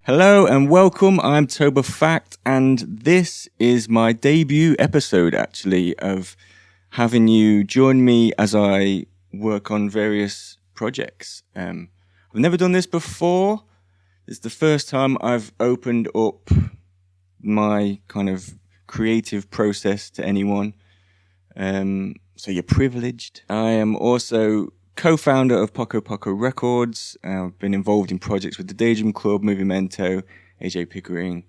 Hello and welcome, I'm Toba Fakt, and this is my debut episode actually of having you join me as I work on various projects. I've never done this before. It's the first time I've opened up my kind of creative process to anyone. So you're privileged. I am also co-founder of Poco Poco Records. I've been involved in projects with the Daydream Club, Muvii Mento, Adam Pickering,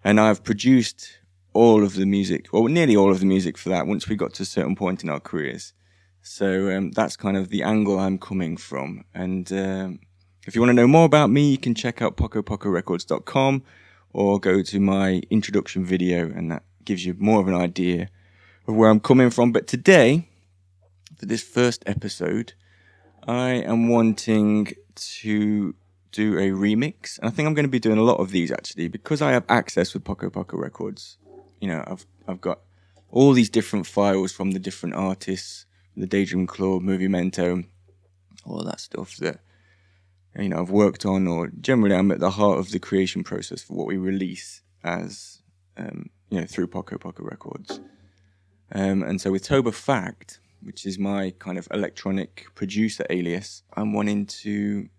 and I've produced all of the music, or nearly all of the music for that once we got to a certain point in our careers. So that's kind of the angle I'm coming from. And if you want to know more about me, you can check out pocopocorecords.com or go to my introduction video, and that gives you more of an idea of where I'm coming from. But today, for this first episode, I am wanting to do a remix. And I think I'm going to be doing a lot of these actually, because I have access with Poco Poco Records. You know, I've got all these different files from the different artists, the Daydream Club, Muvii Mento, all that stuff that, you know, I've worked on, or generally I'm at the heart of the creation process for what we release as, you know, through Poco Poco Records. And so with Toba Fakt, which is my kind of electronic producer alias, I'm wanting to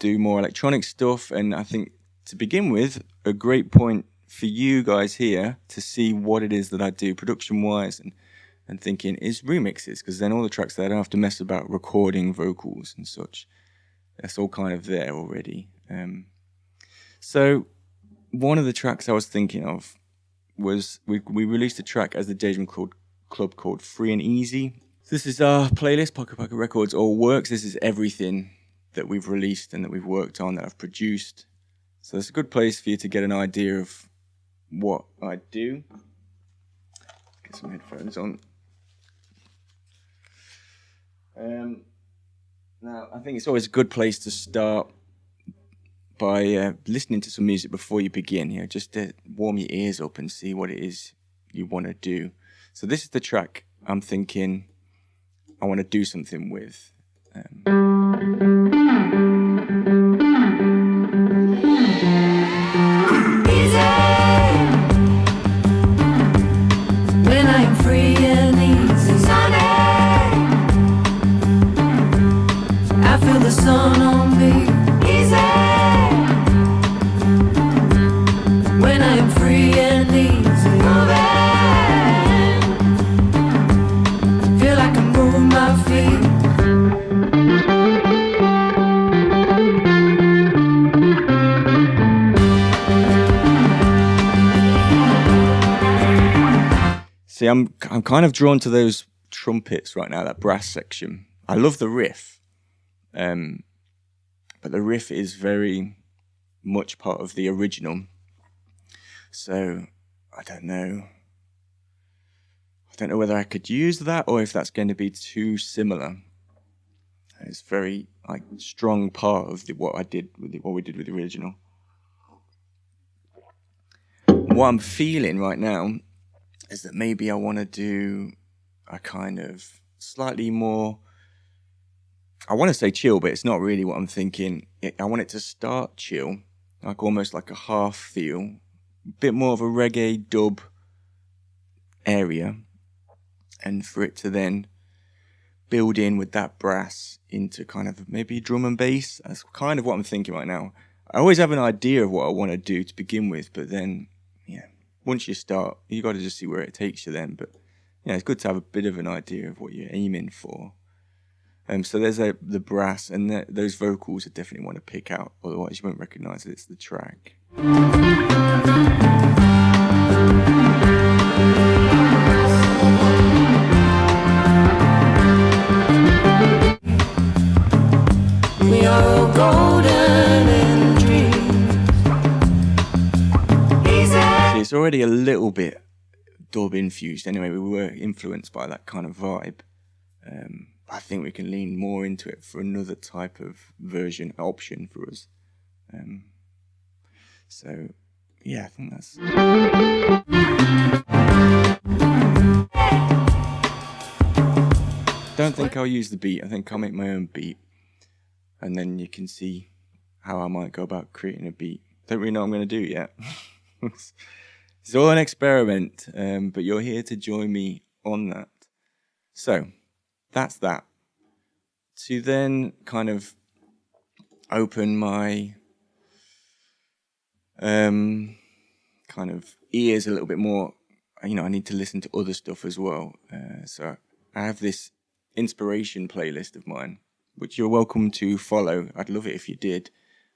do more electronic stuff. And I think to begin with, a great point for you guys here to see what it is that I do production-wise and thinking is remixes, because then all the tracks that I don't have to mess about recording vocals and such, that's all kind of there already. So one of the tracks I was thinking of was we released a track as the Daydream Club called Free and Easy. This is our playlist, Poco Poco Records All Works. This is everything that we've released and that we've worked on, that I've produced. So it's a good place for you to get an idea of what I do. Get some headphones on. Now, I think it's always a good place to start by listening to some music before you begin, you know, just to warm your ears up and see what it is you want to do. So this is the track I'm thinking I want to do something with. When I am free and easy, sunny, I feel the sun on me. Easy. When I am free and easy, moving. Feel like I move my feet. See, I'm kind of drawn to those trumpets right now, that brass section. I love the riff, but the riff is very much part of the original. So I don't know whether I could use that or if that's going to be too similar. It's very like strong part of what we did with the original. What I'm feeling right now is that maybe I want to do a kind of slightly more, I want to say chill, but it's not really what I'm thinking. I want it to start chill, like almost like a half feel, a bit more of a reggae dub area, and for it to then build in with that brass into kind of maybe drum and bass. That's kind of what I'm thinking right now. I always have an idea of what I want to do to begin with, but then, yeah, once you start, you got to just see where it takes you then. But yeah, it's good to have a bit of an idea of what you're aiming for. So there's the brass, and those vocals I definitely want to pick out, otherwise you won't recognise that it's the track. We are all golden in dreams. See, it's already a little bit dub infused anyway. We were influenced by that kind of vibe. I think we can lean more into it for another type of option for us. So yeah, I think that's... Don't think I'll use the beat. I think I'll make my own beat, and then you can see how I might go about creating a beat. Don't really know what I'm going to do yet. It's all an experiment, but you're here to join me on that. So that's that. To then kind of open my kind of ears a little bit more, I need to listen to other stuff as well. So I have this inspiration playlist of mine, which you're welcome to follow. I'd love it if you did.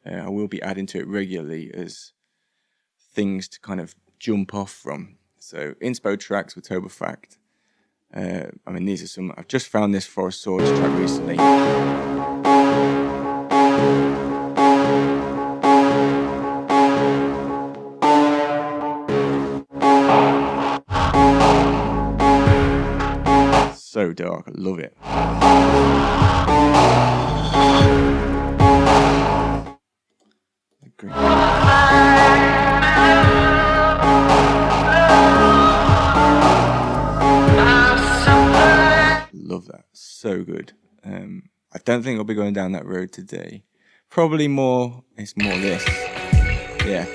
I will be adding to it regularly as things to kind of jump off from. So inspo tracks with Toba Fakt. These are some. I've just found this Forest Swords track recently. So dark, I love it. Love that, so good. I don't think I'll be going down that road today. Probably more. It's more this. Yeah.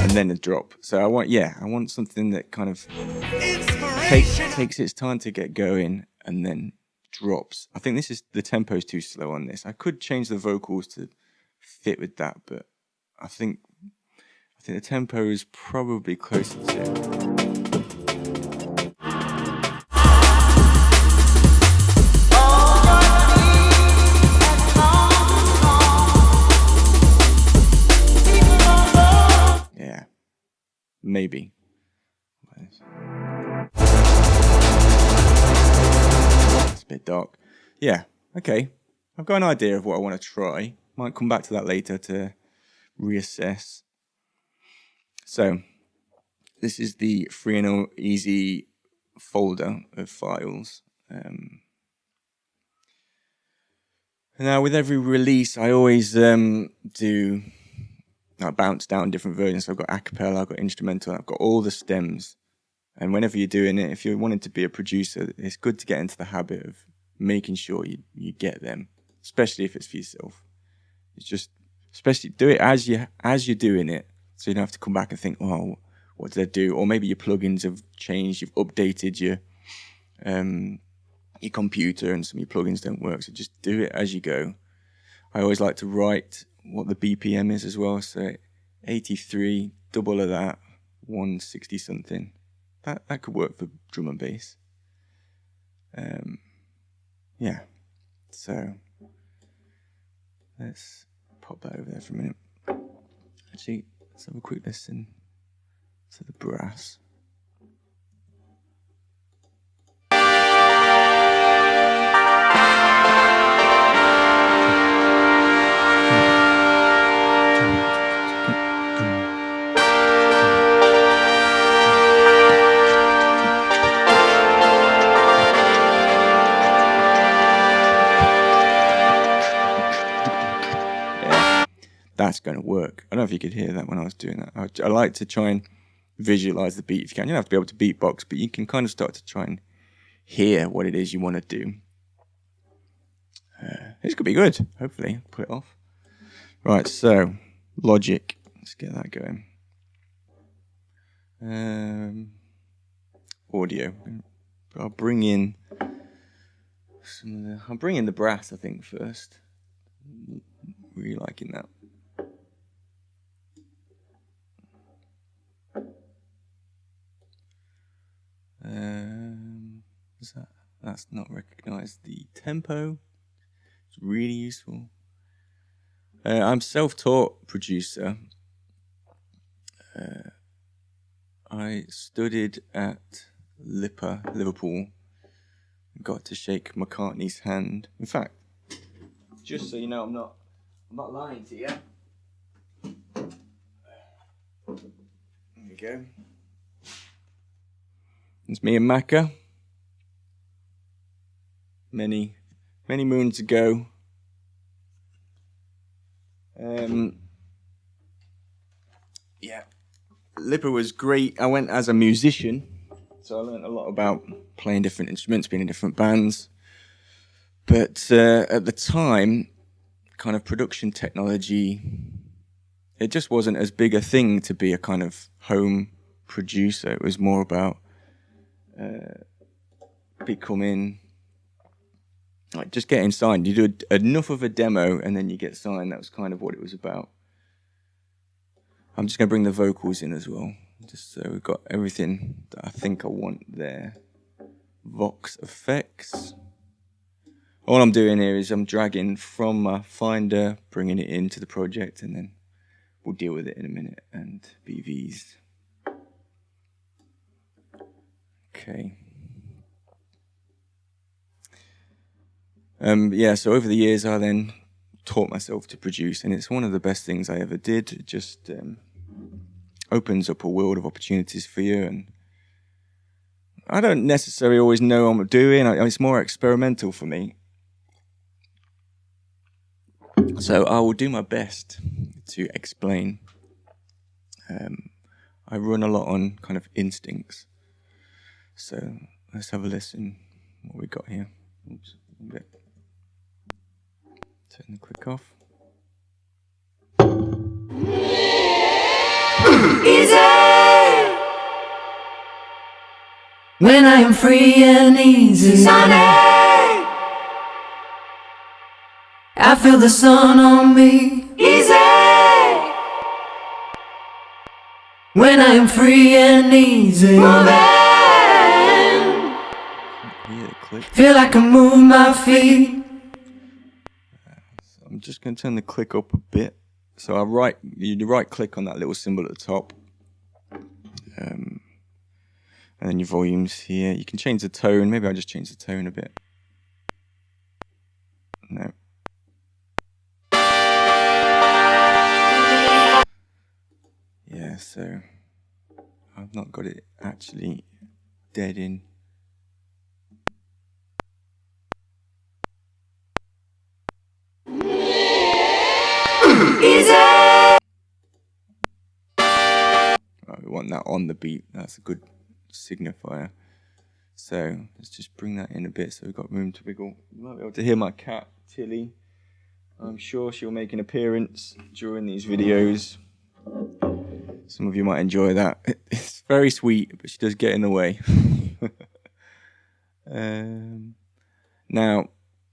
And then a drop. So I want something that kind of takes its time to get going and then drops. I think the tempo's too slow on this. I could change the vocals to fit with that, but I think the tempo is probably closer to. Maybe. It's a bit dark. Yeah, okay. I've got an idea of what I want to try. Might come back to that later to reassess. So, this is the Free and Easy folder of files. Now, with every release, I always I bounce down different versions. So I've got acapella, I've got instrumental, I've got all the stems. And whenever you're doing it, if you're wanting to be a producer, it's good to get into the habit of making sure you get them, especially if it's for yourself. It's just, especially do it as you're doing it, so you don't have to come back and think, oh, what did I do? Or maybe your plugins have changed, you've updated your computer and some of your plugins don't work. So just do it as you go. I always like to write what the BPM is as well. So 83, double of that, 160 something. That could work for drum and bass. Yeah. So let's pop that over there for a minute. Actually, let's have a quick listen to the brass. That's going to work. I don't know if you could hear that when I was doing that. I like to try and visualize the beat if you can. You don't have to be able to beatbox, but you can kind of start to try and hear what it is you want to do. This could be good. Hopefully, put it off. Right, so Logic. Let's get that going. Audio. I'll bring in the brass, I think, first. Really liking that. That's not recognised. The tempo is really useful. I'm self-taught producer. I studied at Liverpool. Got to shake McCartney's hand. In fact, just so you know, I'm not lying to you. There we go. It's me and Macca. Many moons ago. Yeah. Lipper was great. I went as a musician, So I learned a lot about playing different instruments, being in different bands. But at the time, kind of production technology, it just wasn't as big a thing to be a kind of home producer. It was more about becoming, like, just getting signed. You do enough of a demo and then you get signed. That was kind of what it was about. I'm just going to bring the vocals in as well, just so we've got everything that I think I want there. Vox effects. All I'm doing here is I'm dragging from my Finder, bringing it into the project, and then we'll deal with it in a minute. And BVs. Okay. Yeah, so over the years I then taught myself to produce, and it's one of the best things I ever did. It just opens up a world of opportunities for you, and I don't necessarily always know what I'm doing. It's more experimental for me. So I will do my best to explain. I run a lot on kind of instincts. So let's have a listen what we got here. Oops, a bit. Turn the click off. Easy when I am free and easy. Sunny, I feel the sun on me. Easy when I am free and easy. Moving, feel I can move my feet. So I'm just going to turn the click up a bit. So you right click on that little symbol at the top. And then your volumes here. You can change the tone. Maybe I'll just change the tone a bit. No. Yeah, so I've not got it actually dead in. Easy. We want that on the beat. That's a good signifier. So let's just bring that in a bit so we've got room to wiggle. You might be able to hear my cat, Tilly. I'm sure she'll make an appearance during these videos. Some of you might enjoy that. It's very sweet, but she does get in the way. Now,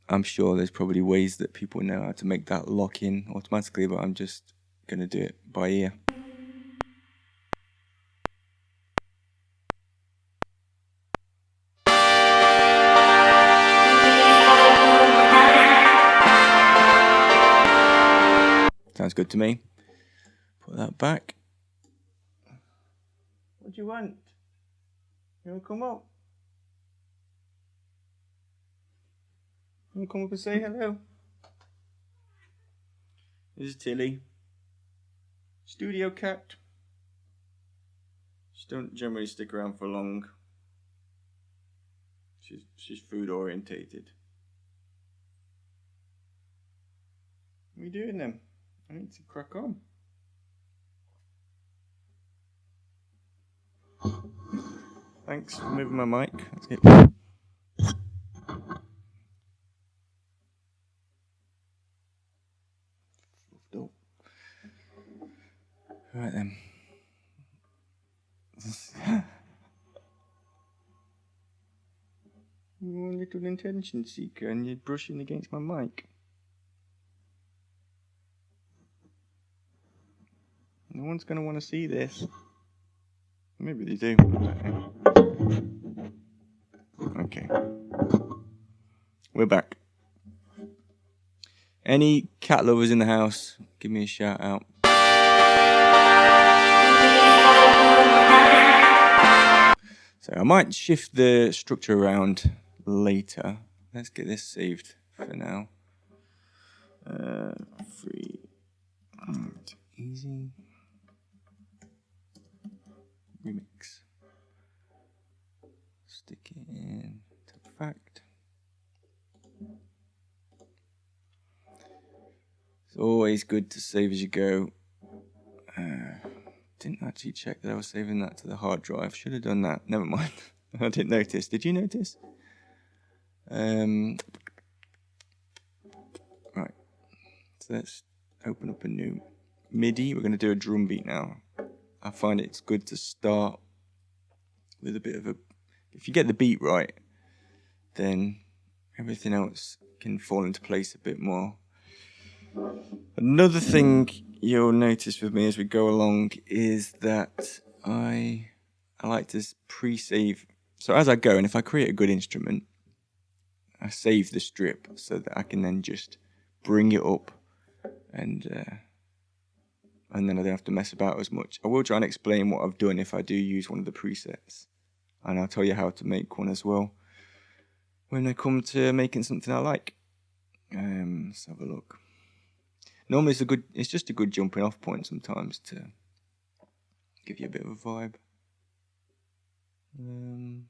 I'm sure there's probably ways that people know how to make that lock in automatically, but I'm just going to do it by ear. Sounds good to me. Put that back. What do you want? You want to come up? You want to come up and say hello? This is Tilly. Studio cat. She don't generally stick around for long. She's food orientated. What are you doing then? I need to crack on. Thanks for moving my mic. Let's get. Right then. You're a little attention seeker and you're brushing against my mic. No one's going to want to see this. Maybe they do. Okay. We're back. Any cat lovers in the house, give me a shout out. So I might shift the structure around later. Let's get this saved for now. Free. Easy. Remix. Stick it in to fact. It's always good to save as you go. Didn't actually check that I was saving that to the hard drive. Should have done that. Never mind. I didn't notice. Did you notice? Right. So let's open up a new MIDI. We're going to do a drum beat now. I find it's good to start with a bit of a... If you get the beat right, then everything else can fall into place a bit more. Another thing you'll notice with me as we go along is that I like to pre-save. So as I go, and if I create a good instrument, I save the strip so that I can then just bring it up and then I don't have to mess about as much. I will try and explain what I've done if I do use one of the presets, and I'll tell you how to make one as well when I come to making something I like. Let's have a look. Normally it's just a good jumping off point sometimes to give you a bit of a vibe. I'm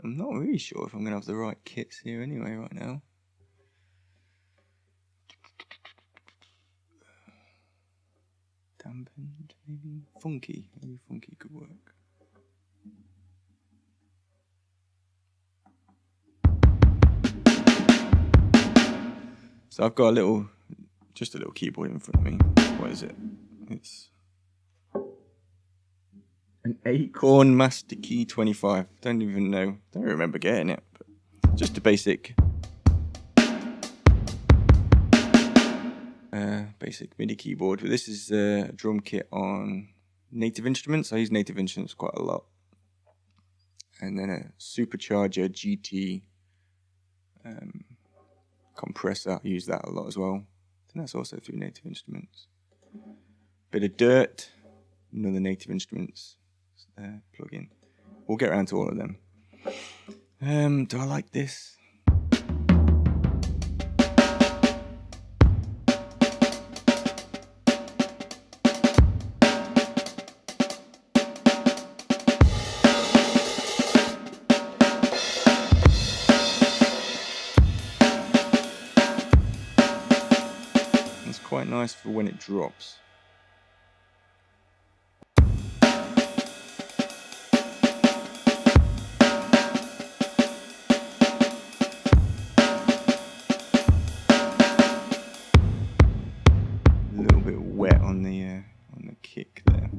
not really sure if I'm going to have the right kits here anyway right now. Dampened, maybe? Funky. Maybe funky could work. So I've got just a little keyboard in front of me. What is it? It's an Acorn Master Key 25. Don't remember getting it, but just a basic MIDI keyboard. But this is a drum kit on Native Instruments. I use Native Instruments quite a lot. And then a Supercharger GT compressor. I use that a lot as well. I think that's also through Native Instruments. Bit of Dirt, another Native Instruments plugin. We'll get around to all of them. Do I like this? It's quite nice for when it drops. On the kick there.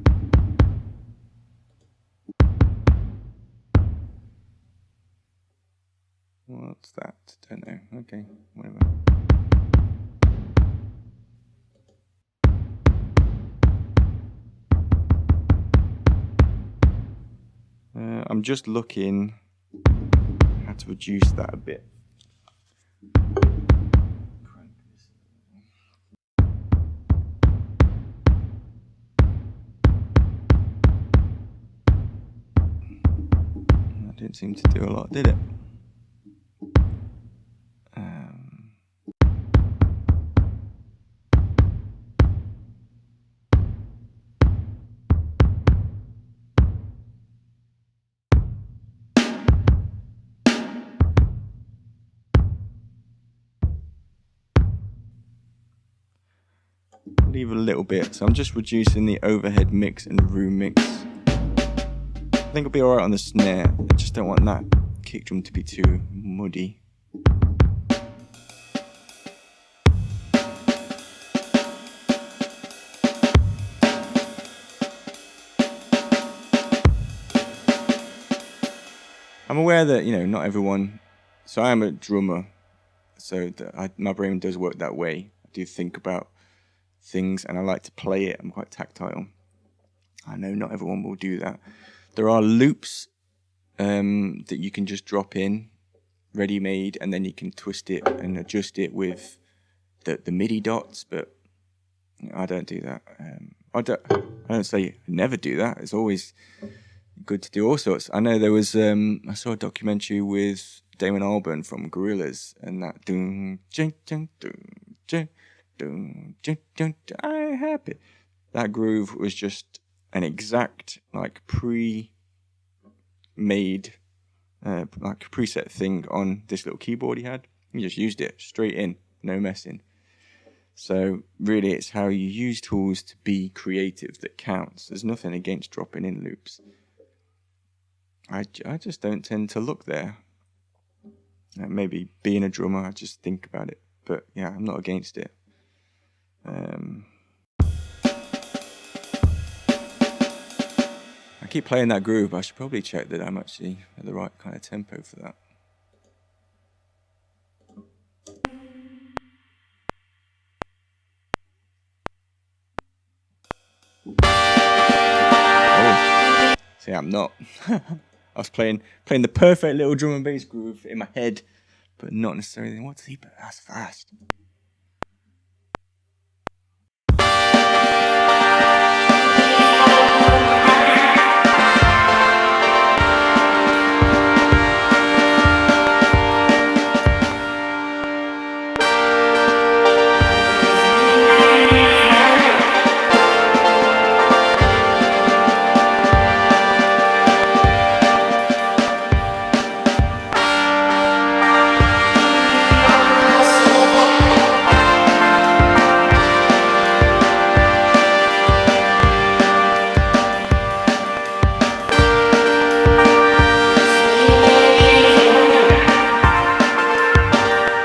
What's that? Don't know. Okay, whatever. I'm just looking how to reduce that a bit. Didn't seem to do a lot, did it? Leave a little bit, so I'm just reducing the overhead mix and room mix. I think it'll be alright on the snare. I just don't want that kick drum to be too muddy. I'm aware that, not everyone... So I am a drummer, so my brain does work that way. I do think about things and I like to play it. I'm quite tactile. I know not everyone will do that. There are loops that you can just drop in, ready-made, and then you can twist it and adjust it with the MIDI dots, but I don't do that. I don't say never do that. It's always good to do all sorts. I know there was, I saw a documentary with Damon Albarn from Gorillaz, and that I happy. That groove was just an exact pre-made preset thing on this little keyboard he had. He just used it straight in, no messing. So really it's how you use tools to be creative that counts. There's nothing against dropping in loops. I just don't tend to look there. Maybe being a drummer, I just think about it. But yeah, I'm not against it. I keep playing that groove, but I should probably check that I'm actually at the right kind of tempo for that. Oh, see, I'm not. I was playing the perfect little drum and bass groove in my head, but not necessarily. What's he? But that's fast.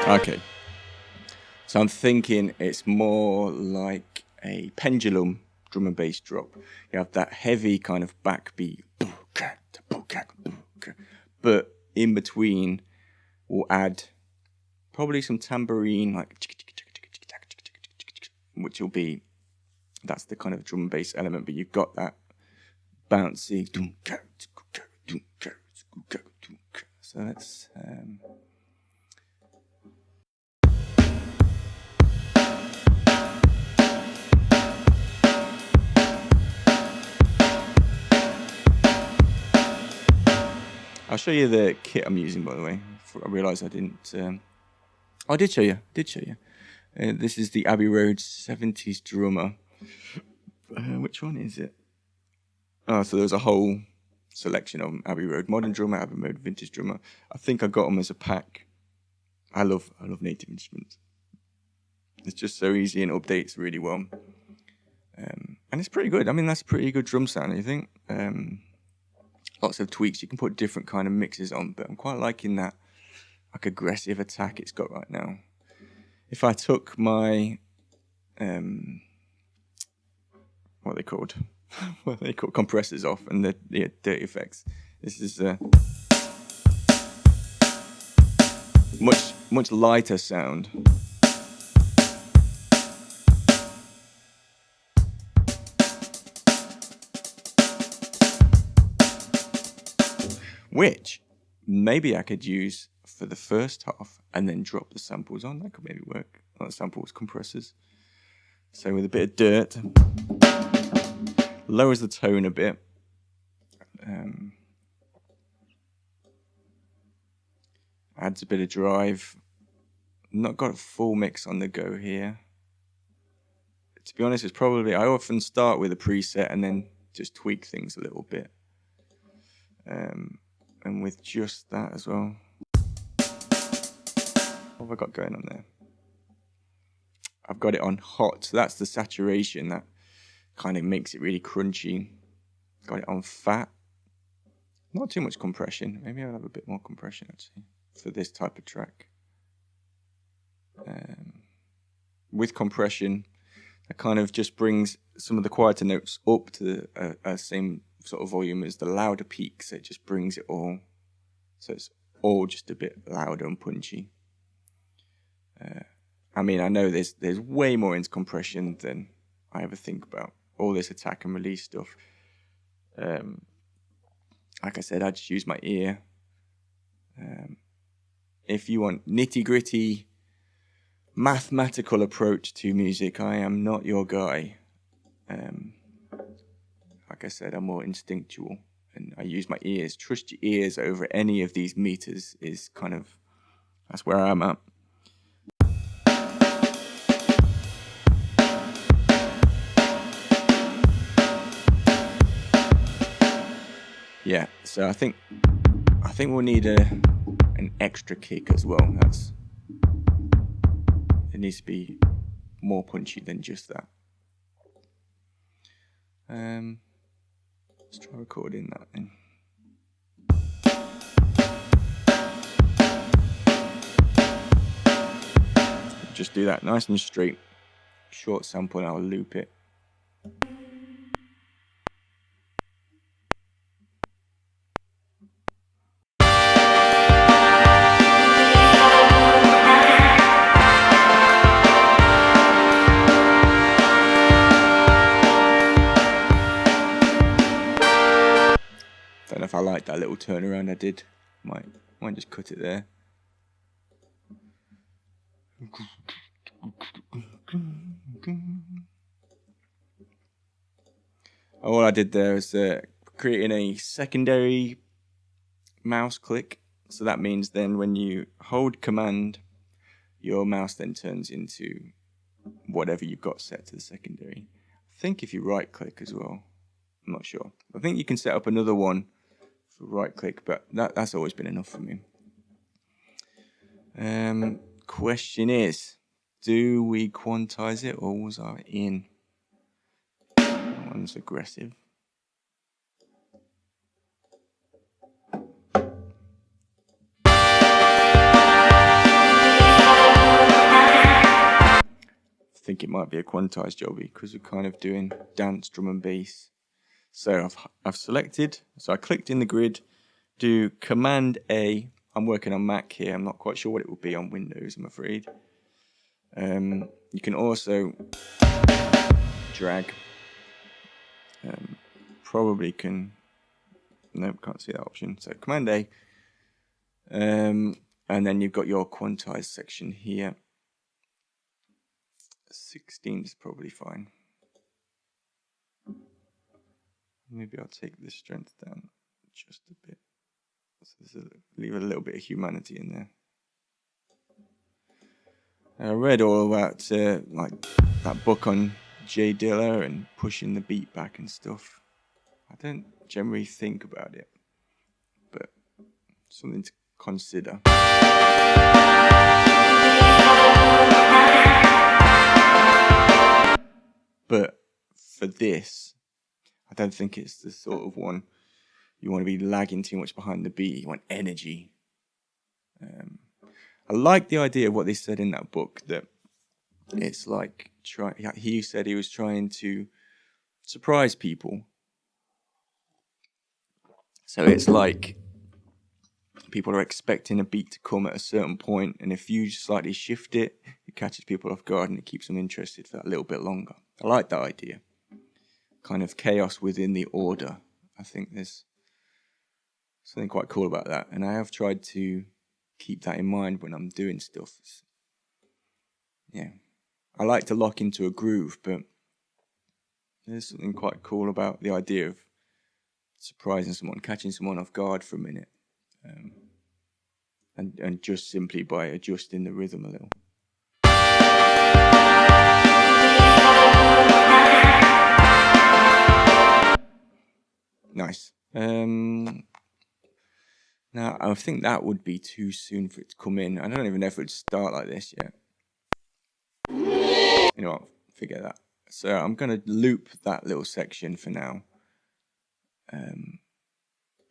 Okay, so I'm thinking it's more like a pendulum drum and bass drop. You have that heavy kind of backbeat, but in between we'll add probably some tambourine, like, which will be, that's the kind of drum and bass element, but you've got that bouncy. So let's I'll show you the kit I'm using, by the way. I realised I didn't. I did show you. This is the Abbey Road 70s drummer. Which one is it? Oh, so there's a whole selection of them. Abbey Road Modern Drummer, Abbey Road Vintage Drummer. I think I got them as a pack. I love native instruments. It's just so easy and updates really well. And it's pretty good. I mean, that's a pretty good drum sound, I think. Lots of tweaks. You can put different kind of mixes on, but I'm quite liking that like aggressive attack it's got right now. If I took my what are they called? What are they called? Compressors off and the dirty effects. This is much lighter sound. Which maybe I could use for the first half and then drop the samples on. That could maybe work. Not samples, compressors. So with a bit of dirt, lowers the tone a bit. Adds a bit of drive. Not got a full mix on the go here. To be honest, it's probably, I often start with a preset and then just tweak things a little bit. And with just that as well. What have I got going on there? I've got it on hot, so that's the saturation that kind of makes it really crunchy. Got it on fat. Not too much compression. Maybe I'll have a bit more compression actually for this type of track. With compression, that kind of just brings some of the quieter notes up to the same sort of volume as the louder peaks. It just brings it all, so it's all just a bit louder and punchy. I mean, I know there's way more into compression than I ever think about. All this attack and release stuff. Like I said, I just use my ear. If you want nitty gritty, mathematical approach to music, I am not your guy. Like I said, I'm more instinctual and I use my ears. Trust your ears over any of these meters is kind of, that's where I'm at. Yeah, so I think we'll need an extra kick as well. It needs to be more punchy than just that. Let's try recording that then. just do that nice and straight. Short sample and I'll loop it. Don't know if I like that little turnaround I did. Might just cut it there. All I did there is creating a secondary mouse click. So that means then when you hold command, your mouse then turns into whatever you've got set to the secondary. I think if you right click as well, I'm not sure. I think you can set up another one for right click, but that's always been enough for me. Question is, do we quantize it or was I in? That one's aggressive. I think it might be a quantized jobby because we're kind of doing dance, drum and bass. So I've selected, so I clicked in the grid, do Command A. I'm working on Mac here. I'm not quite sure what it will be on Windows, I'm afraid. You can also drag. Probably can. Nope, can't see that option. So Command A. And then you've got your quantized section here. 16 is probably fine. Maybe I'll take the strength down just a bit. So leave a little bit of humanity in there. I read all about like that book on J Dilla and pushing the beat back and stuff. I don't generally think about it, but something to consider. But for this, I don't think it's the sort of one you want to be lagging too much behind the beat. You want energy. I like the idea of what they said in that book, that it's like, he said he was trying to surprise people. So it's like people are expecting a beat to come at a certain point, and if you slightly shift it, it catches people off guard and it keeps them interested for that little bit longer. I like that idea. Kind of chaos within the order. I think there's something quite cool about that, and I have tried to keep that in mind when I'm doing stuff. Yeah, I like to lock into a groove, but there's something quite cool about the idea of surprising someone, catching someone off guard for a minute, and just simply by adjusting the rhythm a little. Nice. Now, I think that would be too soon for it to come in. I don't even know if it would start like this yet. You know what? Forget that. So I'm going to loop that little section for now.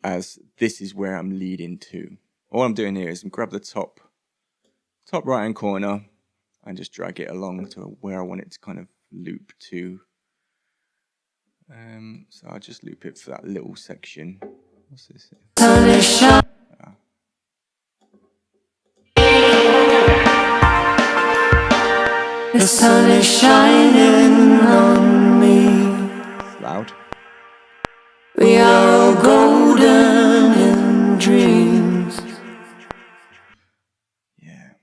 As this is where I'm leading to. All I'm doing here is grab the top right hand corner and just drag it along to where I want it to kind of loop to. So I'll just loop it for that little section. What's this? The sun is shining on me. It's loud. We are all golden in dreams. Yeah.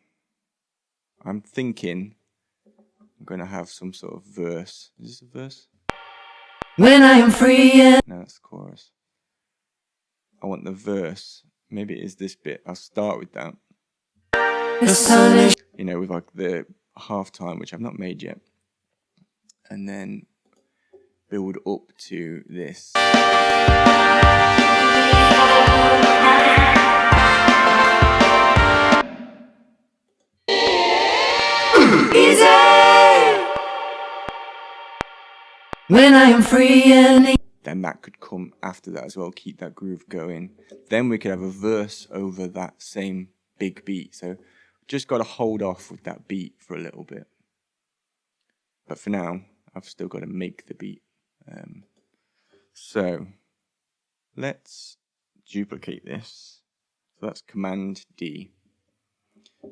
I'm thinking I'm going to have some sort of verse. Is this a verse? When I am free and No, that's the chorus. I want the verse. Maybe it is this bit. I'll start with that. the sun is You know, with like the halftime, which I've not made yet. And then build up to this. easy. When I am free and Then that could come after that as well, keep that groove going. Then we could have a verse over that same big beat. So just got to hold off with that beat for a little bit. But for now, I've still got to make the beat. So let's duplicate this. So that's Command D.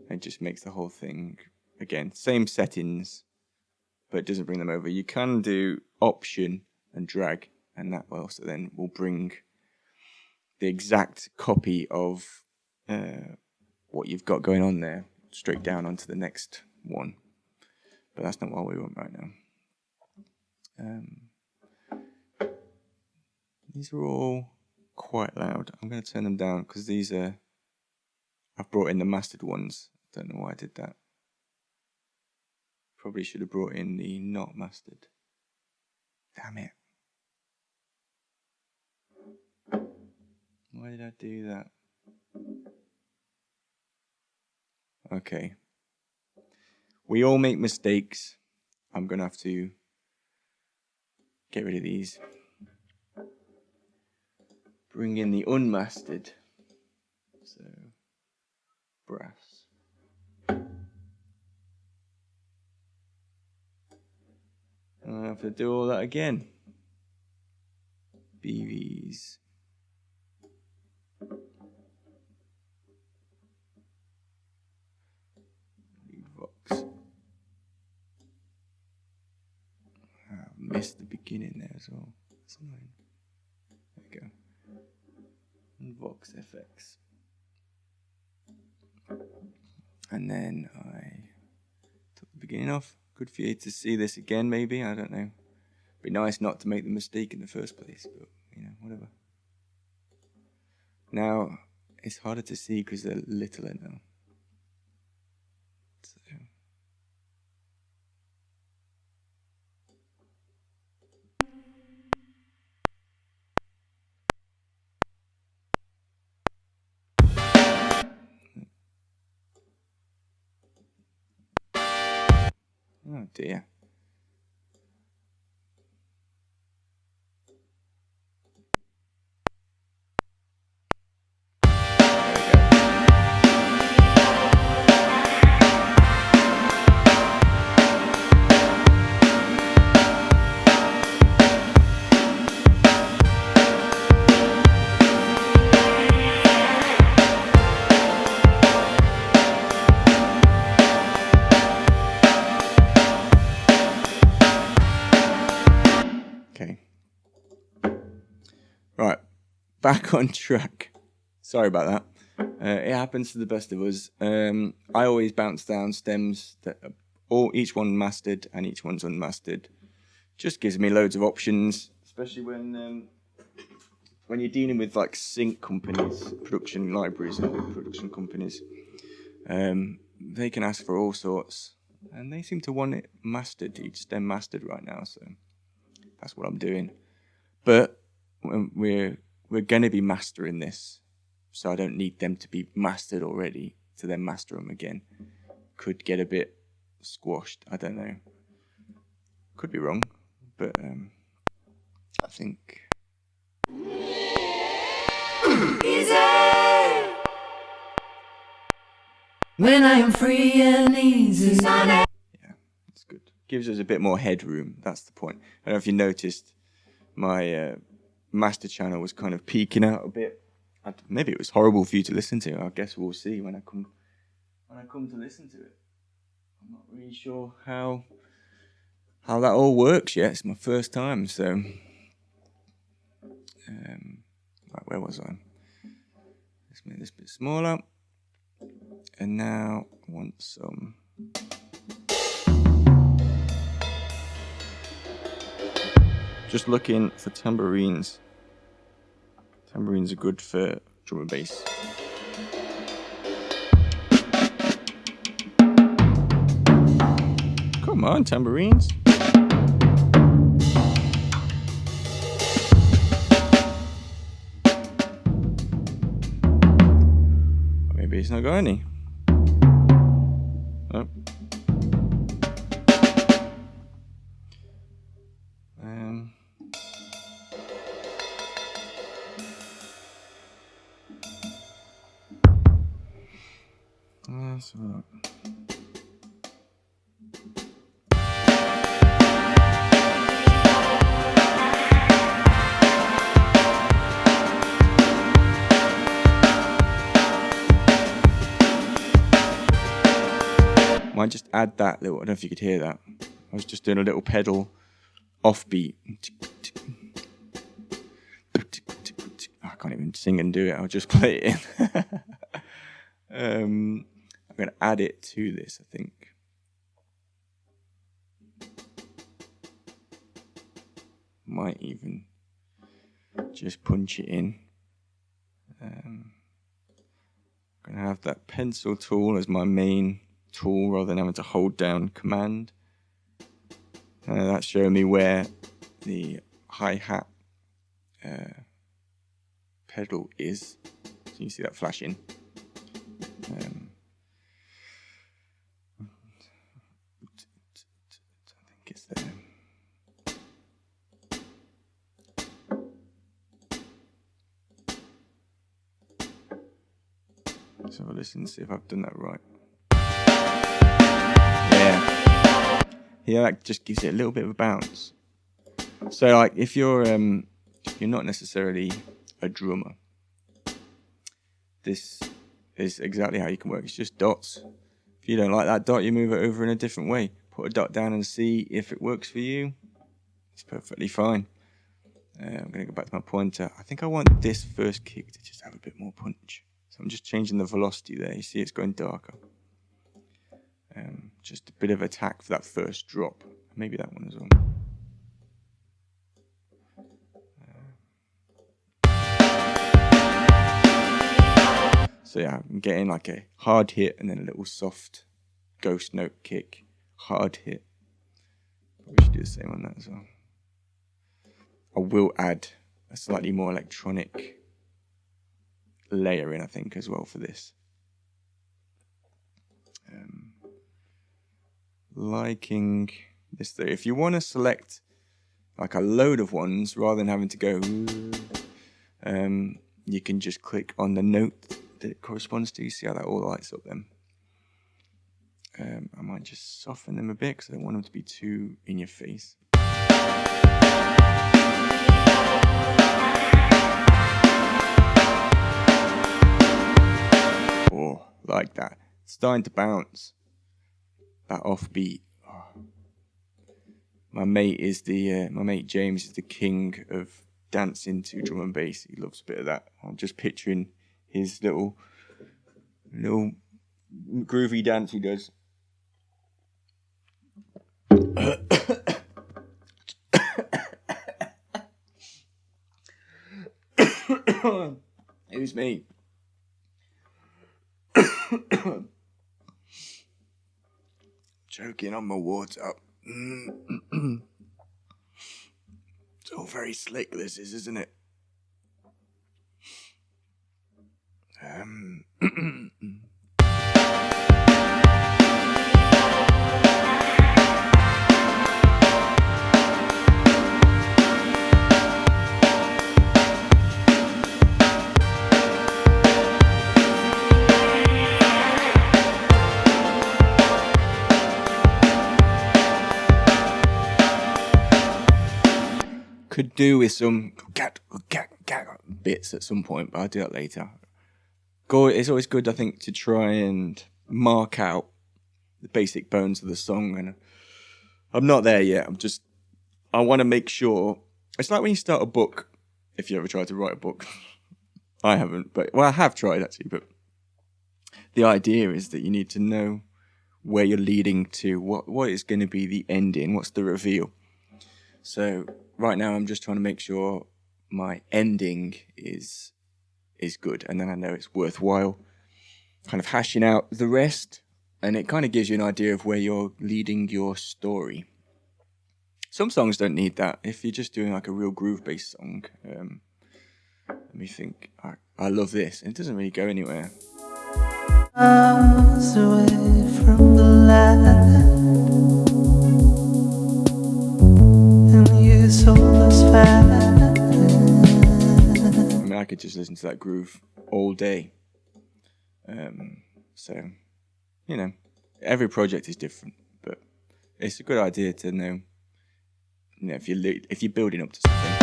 It just makes the whole thing, again, same settings, but it doesn't bring them over. You can do Option and drag, and that also then will bring the exact copy of what you've got going on there straight down onto the next one. But that's not what we want right now. These are all quite loud. I'm going to turn them down because these are... I've brought in the mastered ones. Don't know why I did that. Probably should have brought in the not mastered. Damn it. Why did I do that? Okay. We all make mistakes. I'm going to have to get rid of these. Bring in the unmastered. So, brass. And I have to do all that again. BVs. Vox. I missed the beginning there as well. That's annoying. There we go. And Vox FX. And then I took the beginning off. Good for you to see this again, maybe. I don't know. Be nice not to make the mistake in the first place, but whatever. Now it's harder to see because they're littler now. So. Oh dear. Okay. Right. Back on track. Sorry about that. It happens to the best of us. I always bounce down stems that are each one mastered and each one's unmastered. Just gives me loads of options, especially when you're dealing with like sync companies, production libraries and production companies. They can ask for all sorts, and they seem to want it mastered, each stem mastered right now. So that's what I'm doing. But we're going to be mastering this, so I don't need them to be mastered already to then master them again. Could get a bit squashed. I don't know. Could be wrong, but I think. Easy. When I am free and easy. Yeah, that's good. Gives us a bit more headroom. That's the point. I don't know if you noticed, my master channel was kind of peeking out a bit. Maybe it was horrible for you to listen to. I guess we'll see when I come to listen to it. I'm not really sure how that all works yet. It's my first time, so right, where was I? Let's make this a bit smaller. And now I want some. Just looking for tambourines. Tambourines are good for drum and bass. Come on, tambourines. Maybe it's not got any. Oh. So. Might just add that little, I don't know if you could hear that. I was just doing a little pedal offbeat. I can't even sing and do it, I'll just play it in. I'm going to add it to this, I think. Might even just punch it in. I'm going to have that pencil tool as my main tool rather than having to hold down command. That's showing me where the hi-hat pedal is. So you see that flashing. I think it's there. Let's have a listen and see if I've done that right. Yeah, that just gives it a little bit of a bounce. So, like, if you're not necessarily a drummer, this is exactly how you can work. It's just dots. If you don't like that dot, you move it over in a different way. Put a dot down and see if it works for you. It's perfectly fine. I'm going to go back to my pointer. I think I want this first kick to just have a bit more punch. So I'm just changing the velocity there. You see it's going darker. Just a bit of attack for that first drop. Maybe that one as well. So yeah, I'm getting like a hard hit and then a little soft ghost note kick. Hard hit. We should do the same on that as well. I will add a slightly more electronic layer in, I think, as well for this. Liking this though. If you want to select like a load of ones rather than having to go, you can just click on the note that it corresponds to. You see how that all lights up then. I might just soften them a bit because I don't want them to be too in your face. Oh, like that. It's starting to bounce. That offbeat. Oh. My mate James is the king of dancing to drum and bass. He loves a bit of that. I'm just picturing his little groovy dance he does. It was me. Choking on my water. It's all very slick, this is, isn't it? Could do with some bits at some point, but I'll do that later. It's always good, I think, to try and mark out the basic bones of the song, and I'm not there yet. I want to make sure. It's like when you start a book, if you ever tried to write a book. I haven't, but I have tried actually, but the idea is that you need to know where you're leading to, what is going to be the ending, what's the reveal. So right now I'm just trying to make sure my ending is good, and then I know it's worthwhile kind of hashing out the rest, and it kind of gives you an idea of where you're leading your story. Some songs don't need that. If you're just doing like a real groove-based song, let me think. I love this, and it doesn't really go anywhere. Miles away from the light, and you sold us fast. I mean, I could just listen to that groove all day. So, every project is different, but it's a good idea to know, if you're building up to something.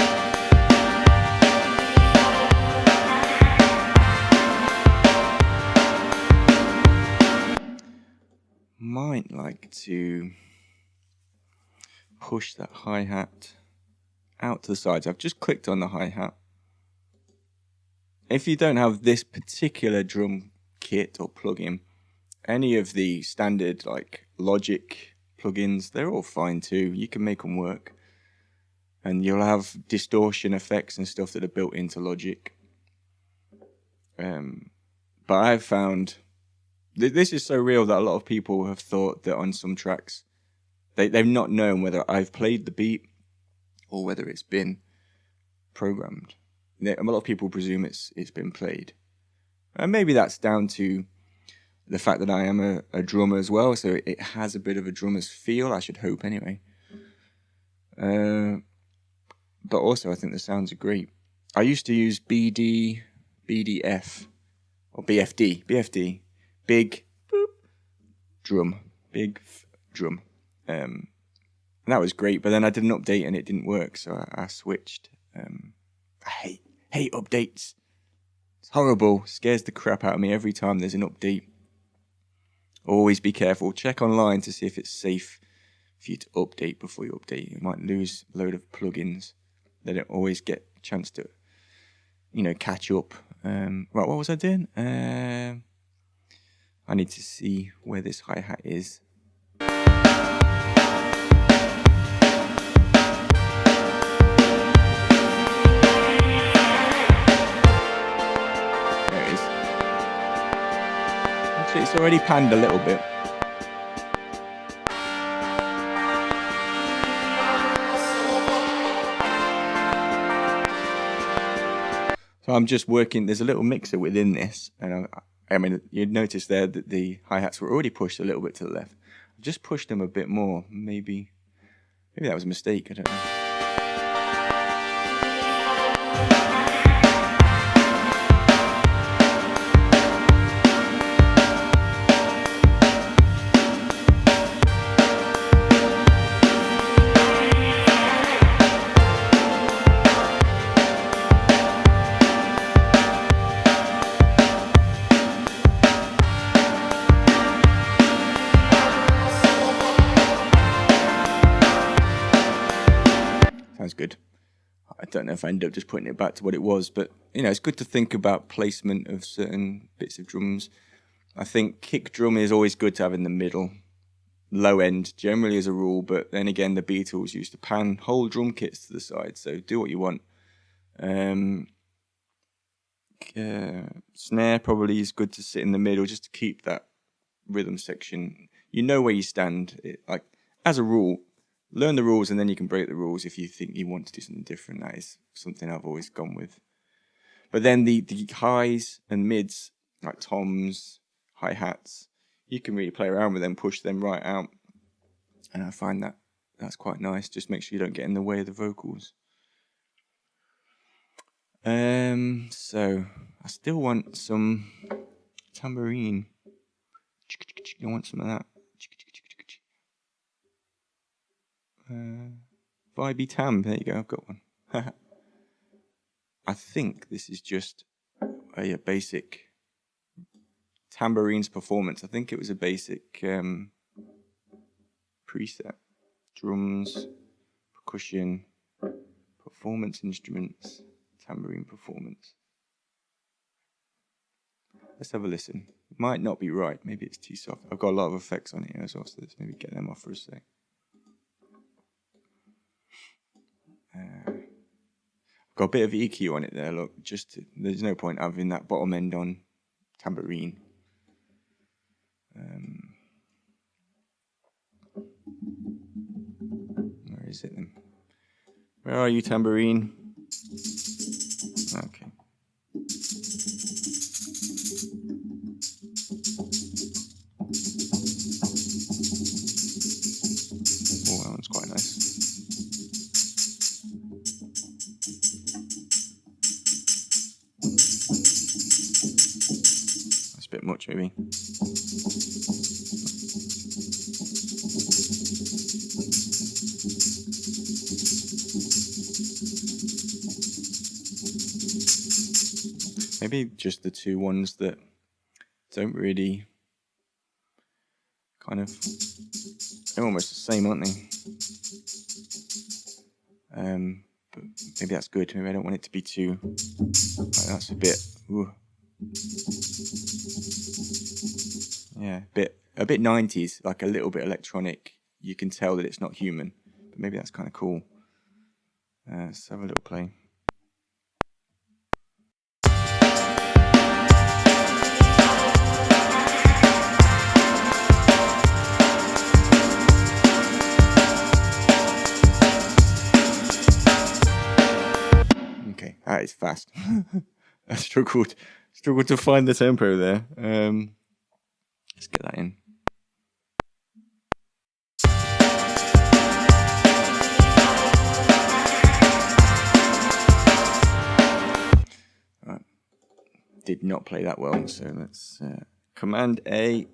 Might like to push that hi-hat out to the sides. I've just clicked on the hi-hat. If you don't have this particular drum kit or plugin, any of the standard like Logic plugins, they're all fine too. You can make them work. And you'll have distortion effects and stuff that are built into Logic. But I've found this is so real that a lot of people have thought that on some tracks, they've not known whether I've played the beat or whether it's been programmed. A lot of people presume it's been played. And maybe that's down to the fact that I am a drummer as well, so it has a bit of a drummer's feel, I should hope anyway. But also I think the sounds are great. I used to use BDF, or BFD, big boop, drum, drum. And that was great, but then I did an update and it didn't work, so I switched. I hate updates. It's horrible. Scares the crap out of me every time there's an update. Always be careful. Check online to see if it's safe for you to update before you update. You might lose a load of plugins. They don't always get a chance to, catch up. Right, what was I doing? I need to see where this hi-hat is. It's already panned a little bit. So I'm just working, there's a little mixer within this, and I mean, you'd notice there that the hi-hats were already pushed a little bit to the left. I've just pushed them a bit more, maybe that was a mistake, I don't know. Sounds good. I don't know if I ended up just putting it back to what it was, but it's good to think about placement of certain bits of drums. I think kick drum is always good to have in the middle, low end generally as a rule, but then again the Beatles used to pan whole drum kits to the side, so do what you want. Snare probably is good to sit in the middle just to keep that rhythm section. You know where you stand. As a rule, learn the rules and then you can break the rules if you think you want to do something different. That is something I've always gone with. But then the highs and mids, like toms, hi-hats, you can really play around with them, push them right out. And I find that's quite nice. Just make sure you don't get in the way of the vocals. So I still want some tambourine. I want some of that. Vibey tam, there you go, I've got one. I think this is just a basic tambourines performance. I think it was a basic preset. Drums, percussion, performance instruments, tambourine performance. Let's have a listen. Might not be right, maybe it's too soft. I've got a lot of effects on here as well, so let's maybe get them off for a sec. Got a bit of EQ on it there, look. There's no point having that bottom end on tambourine. Where is it then? Where are you, tambourine? Okay. Oh, that one's quite nice. much, maybe. Maybe just the two ones that don't really kind of, they're almost the same, aren't they? But maybe that's good. Maybe I don't want it to be too, like, that's a bit, ooh. Yeah, a bit 90s, like a little bit electronic. You can tell that it's not human, but maybe that's kind of cool. Let's have a little play. Okay, that is fast. I struggled to find the tempo there. Let's get that in. Right. Did not play that well, so let's Command A.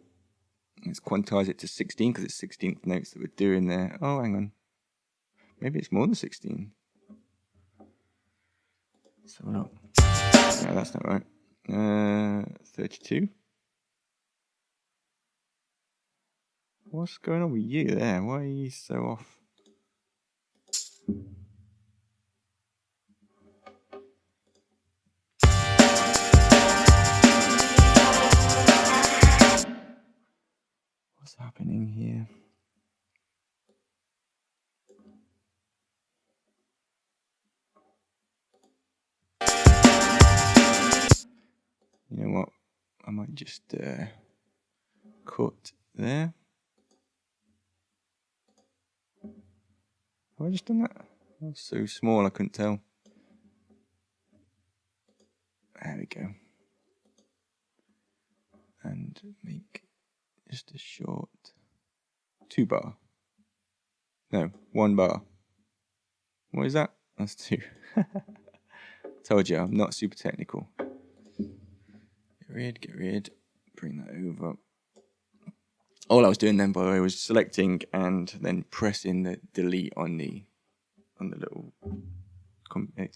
Let's quantize it to 16 because it's 16th notes that we're doing there. Oh, hang on. Maybe it's more than 16. Let's have a look. No, that's not right. 32. What's going on with you there? Why are you so off? What's happening here? You know what? I might just cut there. Have I just done that? That's so small I couldn't tell. There we go. And make just a short 2 bar. No, 1 bar. What is that? That's 2. Told you, I'm not super technical. Get rid. Bring that over. All I was doing then, by the way, was selecting and then pressing the delete on the little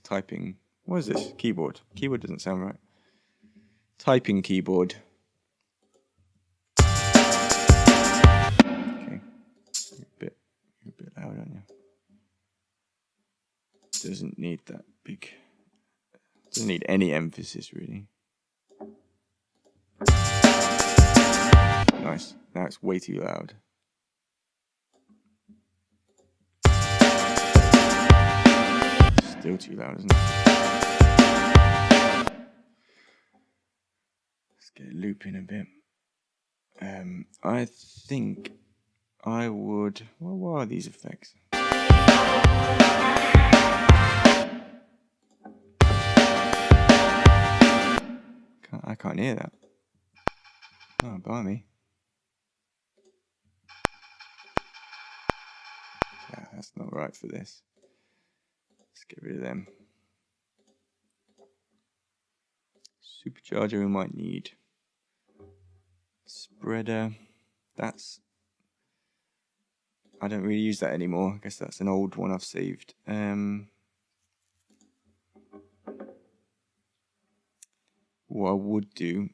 typing. What is this? Keyboard. Keyboard doesn't sound right. Typing keyboard. Okay. You're a bit loud, aren't you? Doesn't need that big. Doesn't need any emphasis, really. Nice. Now it's way too loud. Still too loud, isn't it? Let's get it looping a bit. I think I would. Well, what are these effects? I can't hear that. Oh, blimey. Yeah, that's not right for this. Let's get rid of them. Supercharger we might need. Spreader. That's... I don't really use that anymore. I guess that's an old one I've saved. What I would do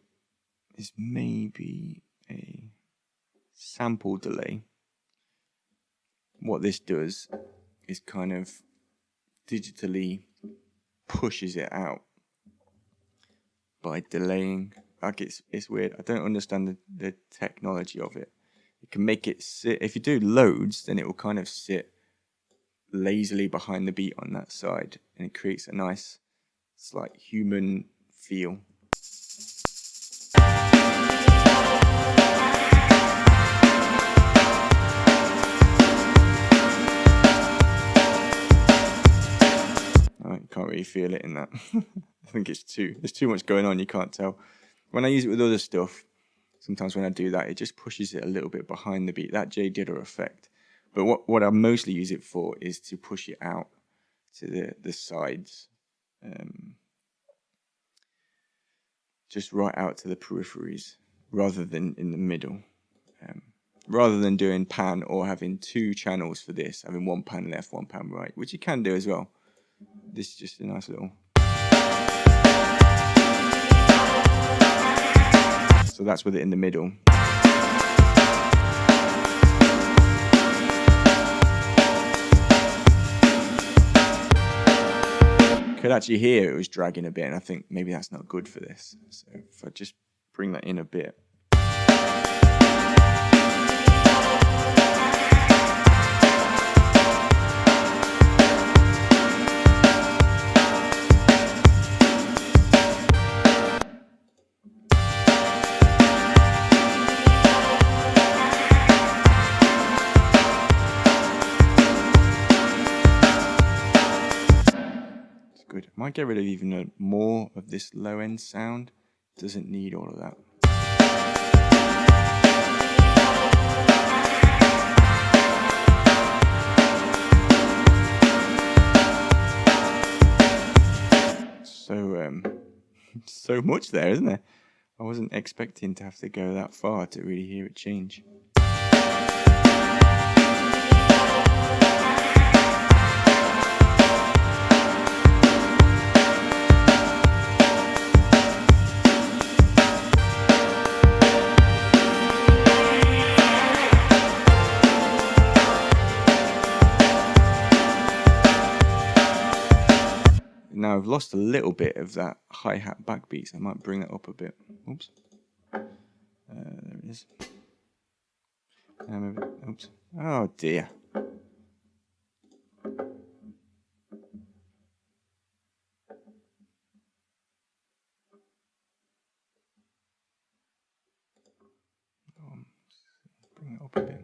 is maybe a sample delay. What this does is kind of digitally pushes it out by delaying. Like it's weird. I don't understand the technology of it. It can make it sit. If you do loads, then it will kind of sit lazily behind the beat on that side, and it creates a nice, slight human feel. You can't really feel it in that. I think there's too much going on, you can't tell. When I use it with other stuff, sometimes when I do that, it just pushes it a little bit behind the beat, that J Diddler effect. But what I mostly use it for is to push it out to the sides. Just right out to the peripheries. rather than in the middle. Rather than doing pan or having two channels for this, having one pan left, one pan right, which you can do as well. This is just a nice little. So that's with it in the middle. Could actually hear it was dragging a bit, and I think maybe that's not good for this. So if I just bring that in a bit. Good. I might get rid of even more of this low end sound. Doesn't need all of that. So much there, isn't there? I wasn't expecting to have to go that far to really hear it change. Now I've lost a little bit of that hi-hat backbeat, so I might bring that up a bit. Oops. There it is. Oops. Oh dear. Bring it up a bit.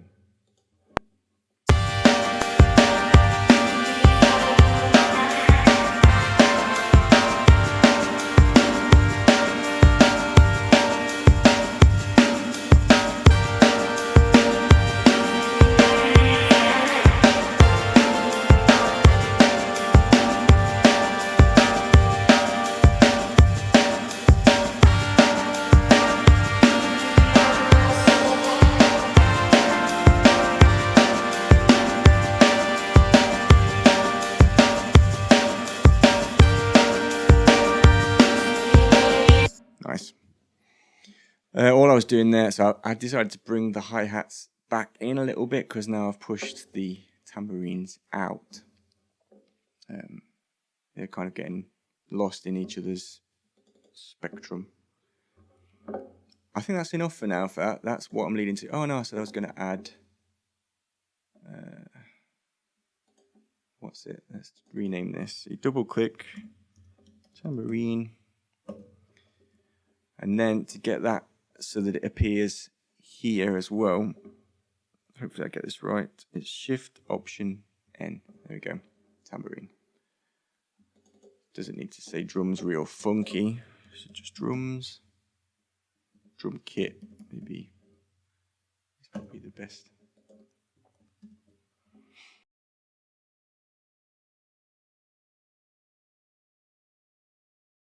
Nice. All I was doing there, so I decided to bring the hi-hats back in a little bit because now I've pushed the tambourines out. They're kind of getting lost in each other's spectrum. I think that's enough for now. For that. That's what I'm leading to. Oh no, I said I was going to add. What's it? Let's rename this. You double click tambourine. And then to get that so that it appears here as well, hopefully I get this right, it's Shift Option N. There we go, tambourine. Doesn't need to say drums real funky, so just drums. Drum kit, maybe. This might be the best.